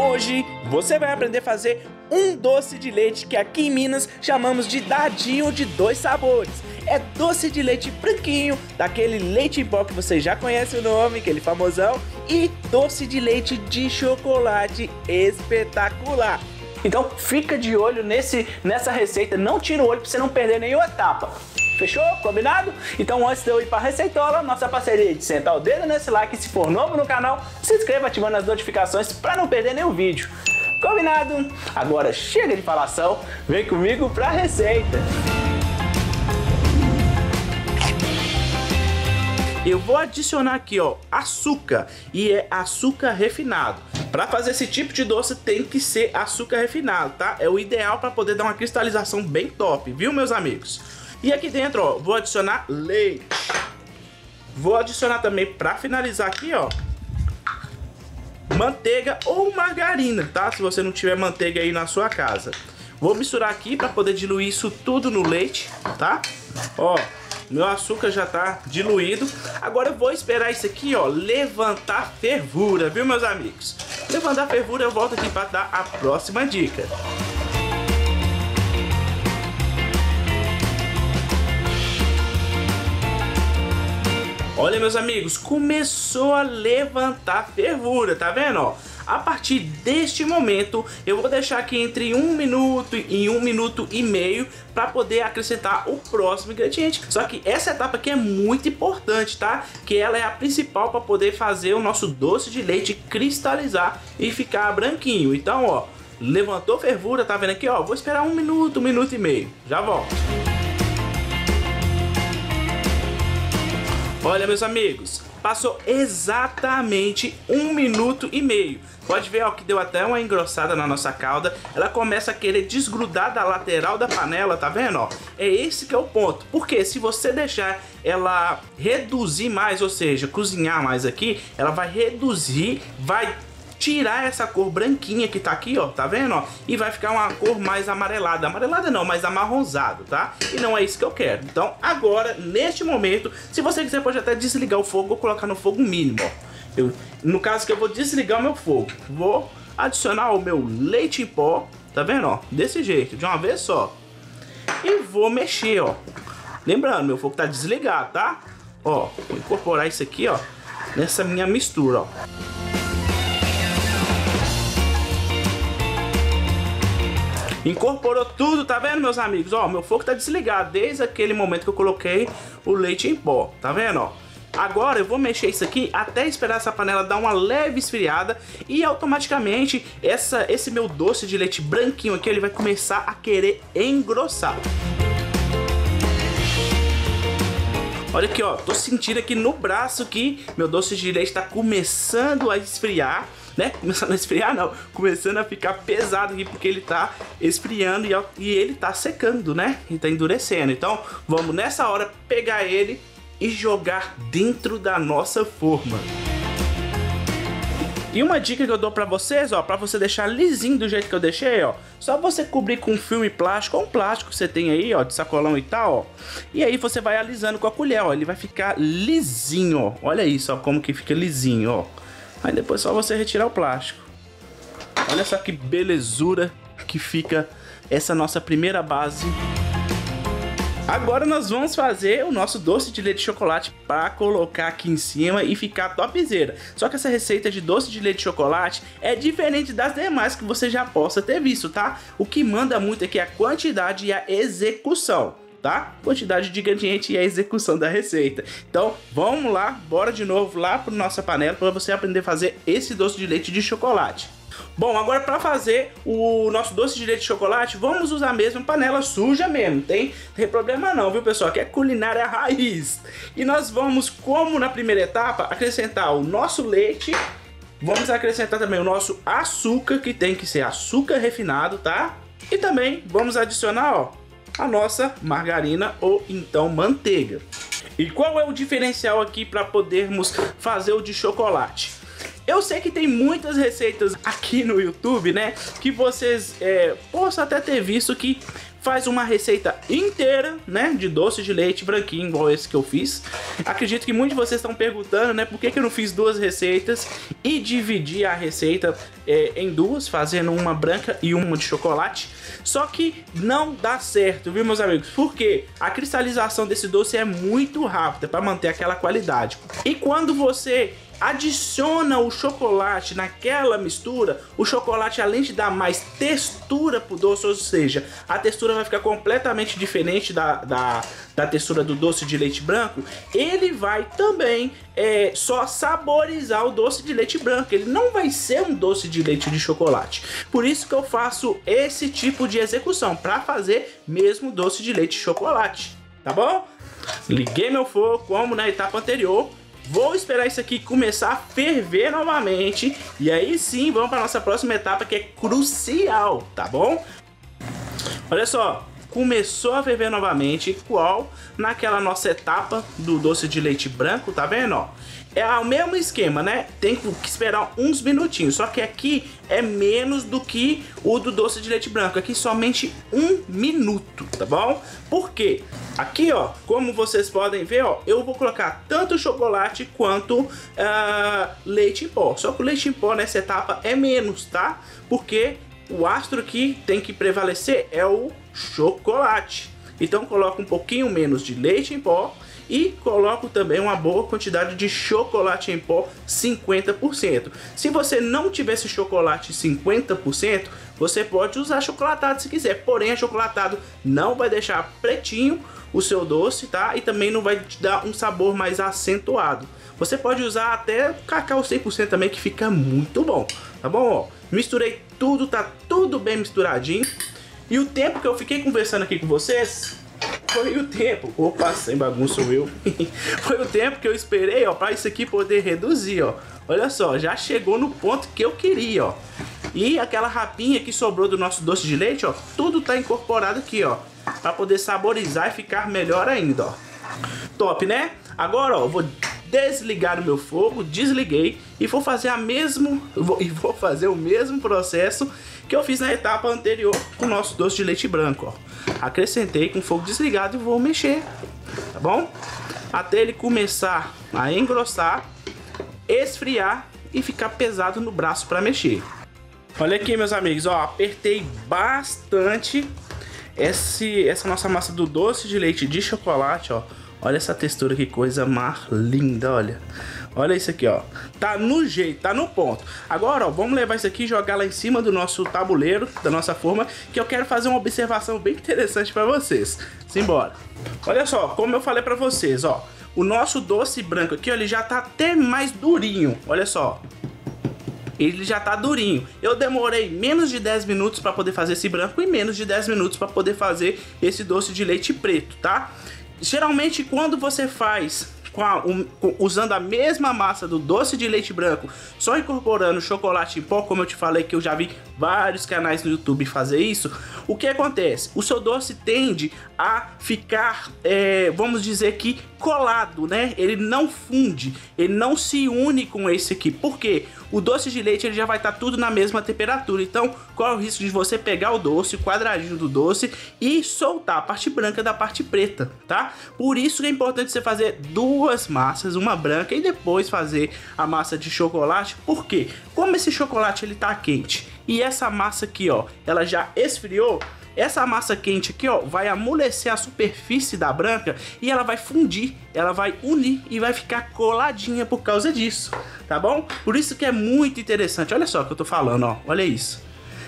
Hoje você vai aprender a fazer um doce de leite que aqui em Minas chamamos de dadinho de 2 sabores. É doce de leite branquinho, daquele leite em pó que você já conhece o nome, aquele famosão, e doce de leite de chocolate espetacular. Então fica de olho nessa receita, não tira o olho para você não perder nenhuma etapa. Fechou? Combinado? Então antes de eu ir para a receitola, nossa parceria de sentar o dedo nesse like, e se for novo no canal, se inscreva ativando as notificações para não perder nenhum vídeo. Combinado? Agora chega de falação, vem comigo para a receita. Eu vou adicionar aqui, ó, açúcar, e é açúcar refinado. Para fazer esse tipo de doce tem que ser açúcar refinado, tá? É o ideal para poder dar uma cristalização bem top, viu, meus amigos? E aqui dentro, ó, vou adicionar leite. Vou adicionar também, para finalizar aqui, ó, manteiga ou margarina, tá? Se você não tiver manteiga aí na sua casa. Vou misturar aqui para poder diluir isso tudo no leite, tá? Ó, meu açúcar já tá diluído. Agora eu vou esperar isso aqui, ó, levantar fervura, viu, meus amigos? Levantar fervura, eu volto aqui para dar a próxima dica. Olha, meus amigos, começou a levantar fervura, tá vendo, ó? A partir deste momento, eu vou deixar aqui entre 1 minuto e 1 minuto e meio para poder acrescentar o próximo ingrediente. Só que essa etapa aqui é muito importante, tá? Que ela é a principal para poder fazer o nosso doce de leite cristalizar e ficar branquinho. Então, ó, levantou fervura, tá vendo aqui, ó? Vou esperar 1 minuto e meio. Já volto. Olha, meus amigos, passou exatamente 1 minuto e meio. Pode ver, ó, que deu até uma engrossada na nossa calda. Ela começa a querer desgrudar da lateral da panela, tá vendo, ó? É esse que é o ponto. Porque se você deixar ela reduzir mais, ou seja, cozinhar mais aqui, ela vai reduzir, vai tirar essa cor branquinha que tá aqui, ó, tá vendo, ó? E vai ficar uma cor mais amarelada. Amarelada não, mais amarronzado, tá? E não é isso que eu quero. Então, agora, neste momento, se você quiser, pode até desligar o fogo ou colocar no fogo mínimo, ó. No caso que eu vou desligar o meu fogo, vou adicionar o meu leite em pó, tá vendo, ó? Desse jeito, de uma vez só. E vou mexer, ó. Lembrando, meu fogo tá desligado, tá? Ó, vou incorporar isso aqui, ó, nessa minha mistura, ó. Incorporou tudo, tá vendo, meus amigos? Ó, meu fogo tá desligado desde aquele momento que eu coloquei o leite em pó, tá vendo, ó? Agora eu vou mexer isso aqui até esperar essa panela dar uma leve esfriada e automaticamente esse meu doce de leite branquinho aqui, ele vai começar a querer engrossar. Olha aqui, ó, tô sentindo aqui no braço que meu doce de leite tá começando a esfriar, né? Começando a esfriar não, começando a ficar pesado aqui porque ele tá esfriando e ele tá secando, né? E tá endurecendo. Então vamos nessa hora pegar ele e jogar dentro da nossa forma. E uma dica que eu dou pra vocês, ó, pra você deixar lisinho do jeito que eu deixei, ó, só você cobrir com filme plástico ou um plástico que você tem aí, ó, de sacolão e tal, ó. E aí você vai alisando com a colher, ó, ele vai ficar lisinho, ó. Olha isso, ó, como que fica lisinho, ó. Aí depois é só você retirar o plástico. Olha só que belezura que fica essa nossa primeira base. Agora nós vamos fazer o nosso doce de leite de chocolate para colocar aqui em cima e ficar topzera. Só que essa receita de doce de leite de chocolate é diferente das demais que você já possa ter visto, tá? O que manda muito aqui é a quantidade e a execução, tá? Quantidade de ingrediente e a execução da receita. Então vamos lá, bora de novo lá para nossa panela para você aprender a fazer esse doce de leite de chocolate. Bom, agora para fazer o nosso doce de leite de chocolate, vamos usar a mesma panela suja mesmo, tem problema não, viu, pessoal? Que é culinária raiz. E nós vamos, como na primeira etapa, acrescentar o nosso leite. Vamos acrescentar também o nosso açúcar, que tem que ser açúcar refinado, tá? E também vamos adicionar, ó, a nossa margarina ou então manteiga. E qual é o diferencial aqui para podermos fazer o de chocolate? Eu sei que tem muitas receitas aqui no YouTube, né, que vocês possam até ter visto que faz uma receita inteira, né, de doce de leite branquinho, igual esse que eu fiz. Acredito que muitos de vocês estão perguntando, né, por que eu não fiz duas receitas e dividi a receita em duas, fazendo uma branca e uma de chocolate. Só que não dá certo, viu, meus amigos? Porque a cristalização desse doce é muito rápida para manter aquela qualidade. E quando você adiciona o chocolate naquela mistura, o chocolate, além de dar mais textura pro doce, ou seja, a textura vai ficar completamente diferente da textura do doce de leite branco, ele vai também só saborizar o doce de leite branco, ele não vai ser um doce de leite de chocolate. Por isso que eu faço esse tipo de execução, para fazer mesmo doce de leite de chocolate, tá bom? Liguei meu fogo como na etapa anterior. Vou esperar isso aqui começar a ferver novamente. E aí sim, vamos para nossa próxima etapa, que é crucial, tá bom? Olha só, começou a ferver novamente, igual naquela nossa etapa do doce de leite branco, tá vendo, ó? É o mesmo esquema, né? Tem que esperar uns minutinhos, só que aqui é menos do que o do doce de leite branco. Aqui somente 1 minuto, tá bom? Por quê? Aqui, ó, como vocês podem ver, ó, eu vou colocar tanto chocolate quanto leite em pó. Só que o leite em pó nessa etapa é menos, tá? Porque o astro que tem que prevalecer é o chocolate. Então coloco um pouquinho menos de leite em pó e coloco também uma boa quantidade de chocolate em pó, 50%. Se você não tiver esse chocolate 50%, você pode usar chocolatado se quiser. Porém, achocolatado não vai deixar pretinho o seu doce, tá? E também não vai te dar um sabor mais acentuado. Você pode usar até cacau 100% também, que fica muito bom, tá bom? Ó, misturei tudo, tá tudo bem misturadinho. E o tempo que eu fiquei conversando aqui com vocês foi o tempo... Opa, sem bagunça eu. Foi o tempo que eu esperei, ó, para isso aqui poder reduzir, ó. Olha só, já chegou no ponto que eu queria, ó. E aquela rapinha que sobrou do nosso doce de leite, ó, tudo tá incorporado aqui, ó, para poder saborizar e ficar melhor ainda, ó. Top, né? Agora, ó, eu vou desligar o meu fogo, desliguei e vou fazer vou fazer o mesmo processo que eu fiz na etapa anterior com o nosso doce de leite branco, ó. Acrescentei com o fogo desligado e vou mexer, tá bom? Até ele começar a engrossar, esfriar e ficar pesado no braço para mexer. Olha aqui, meus amigos, ó, apertei bastante essa nossa massa do doce de leite de chocolate, ó. Olha essa textura, que coisa mais linda, olha. Olha isso aqui, ó. Tá no jeito, tá no ponto. Agora, ó, vamos levar isso aqui e jogar lá em cima do nosso tabuleiro, da nossa forma, que eu quero fazer uma observação bem interessante pra vocês. Simbora. Olha só, como eu falei pra vocês, ó. O nosso doce branco aqui, ó, ele já tá até mais durinho. Olha só. Ele já tá durinho. Eu demorei menos de 10 minutos para poder fazer esse branco e menos de 10 minutos para poder fazer esse doce de leite preto, tá? Geralmente quando você faz usando a mesma massa do doce de leite branco, só incorporando chocolate em pó, como eu te falei que eu já vi vários canais no YouTube fazer isso, o que acontece? O seu doce tende a ficar, vamos dizer que colado, né? Ele não funde, ele não se une com esse aqui. Por quê? O doce de leite ele já vai estar tudo na mesma temperatura. Então, qual é o risco de você pegar o doce, o quadradinho do doce e soltar a parte branca da parte preta, tá? Por isso que é importante você fazer duas massas, uma branca e depois fazer a massa de chocolate. Por quê? Como esse chocolate ele tá quente e essa massa aqui, ó, ela já esfriou, essa massa quente aqui, ó, vai amolecer a superfície da branca e ela vai fundir, ela vai unir e vai ficar coladinha por causa disso, tá bom? Por isso que é muito interessante, olha só o que eu tô falando, ó, olha isso.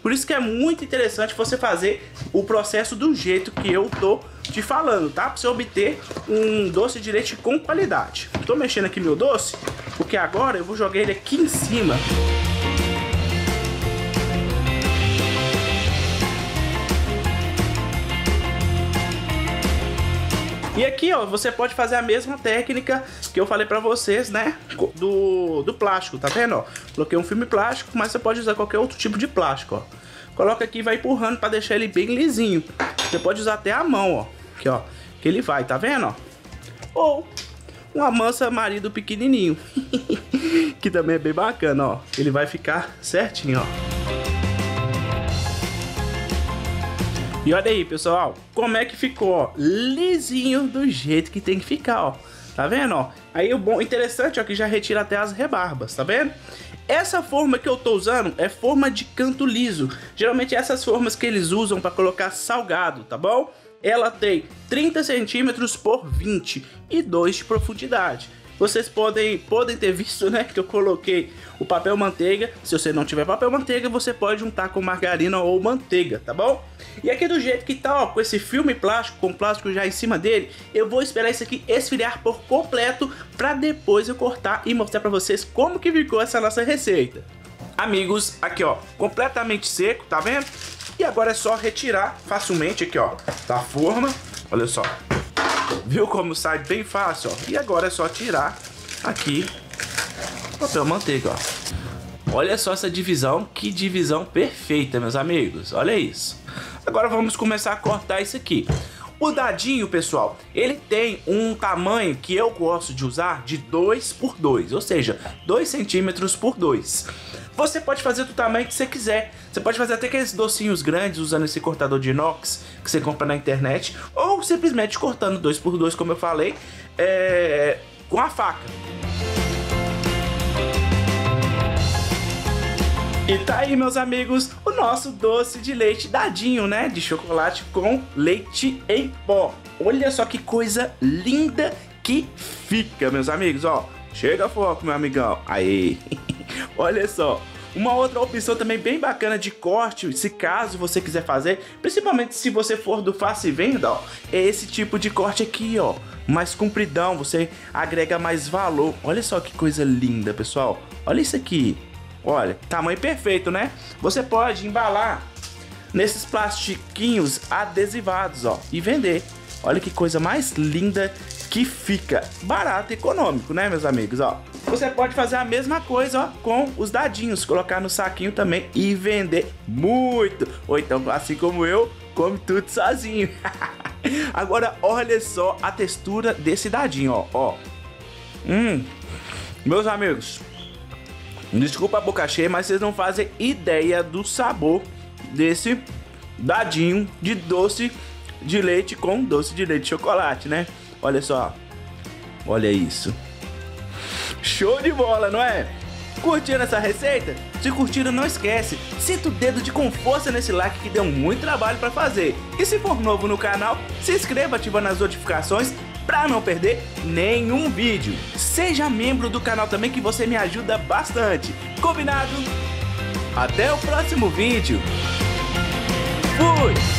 Por isso que é muito interessante você fazer o processo do jeito que eu tô te falando, tá? Pra você obter um doce de leite com qualidade. Tô mexendo aqui meu doce, porque agora eu vou jogar ele aqui em cima. E aqui, ó, você pode fazer a mesma técnica que eu falei pra vocês, né? Do plástico, tá vendo, ó? Coloquei um filme plástico, mas você pode usar qualquer outro tipo de plástico, ó. Coloca aqui e vai empurrando pra deixar ele bem lisinho. Você pode usar até a mão, ó. Aqui, ó. Que ele vai, tá vendo, ó? Ou uma mansa marido pequenininho. Que também é bem bacana, ó. Ele vai ficar certinho, ó. E olha aí, pessoal, como é que ficou, ó, lisinho do jeito que tem que ficar, ó. Tá vendo, ó? Aí o bom, interessante, ó, que já retira até as rebarbas, tá vendo? Essa forma que eu tô usando é forma de canto liso. Geralmente essas formas que eles usam para colocar salgado, tá bom? Ela tem 30 centímetros por 20 e 2 de profundidade. Vocês podem ter visto, né, que eu coloquei o papel manteiga. Se você não tiver papel manteiga, você pode juntar com margarina ou manteiga, tá bom? E aqui do jeito que tá, ó, com esse filme plástico, com plástico já em cima dele, eu vou esperar isso aqui esfriar por completo pra depois eu cortar e mostrar pra vocês como que ficou essa nossa receita. Amigos, aqui ó, completamente seco, tá vendo? E agora é só retirar facilmente aqui ó, da forma, olha só. Viu como sai bem fácil, ó? E agora é só tirar aqui o papel manteiga, ó. Olha só essa divisão, que divisão perfeita, meus amigos. Olha isso. Agora vamos começar a cortar isso aqui. O dadinho, pessoal, ele tem um tamanho que eu gosto de usar de 2 por 2, ou seja, 2 centímetros por 2. Você pode fazer do tamanho que você quiser. Você pode fazer até aqueles docinhos grandes usando esse cortador de inox que você compra na internet, ou simplesmente cortando 2 por 2, como eu falei, com a faca. E tá aí, meus amigos, o nosso doce de leite dadinho, né? De chocolate com leite em pó. Olha só que coisa linda que fica, meus amigos, ó. Chega a foco, meu amigão. Aí. Olha só. Uma outra opção também bem bacana de corte, se caso você quiser fazer, principalmente se você for do faça e venda, ó, é esse tipo de corte aqui, ó. Mais compridão, você agrega mais valor. Olha só que coisa linda, pessoal. Olha isso aqui. Olha, tamanho perfeito, né? Você pode embalar nesses plastiquinhos adesivados, ó, e vender. Olha que coisa mais linda que fica. Barato e econômico, né, meus amigos, ó. Você pode fazer a mesma coisa, ó, com os dadinhos, colocar no saquinho também e vender muito. Ou então, assim como eu, come tudo sozinho. Agora, olha só a textura desse dadinho, ó. Meus amigos, desculpa a boca cheia, mas vocês não fazem ideia do sabor desse dadinho de doce de leite com doce de leite de chocolate, né? Olha só. Olha isso. Show de bola, não é? Curtiram essa receita? Se curtiram, não esquece, senta o dedo com força nesse like que deu muito trabalho para fazer. E se for novo no canal, se inscreva ativando as notificações para não perder nenhum vídeo. Seja membro do canal também, que você me ajuda bastante. Combinado? Até o próximo vídeo. Fui!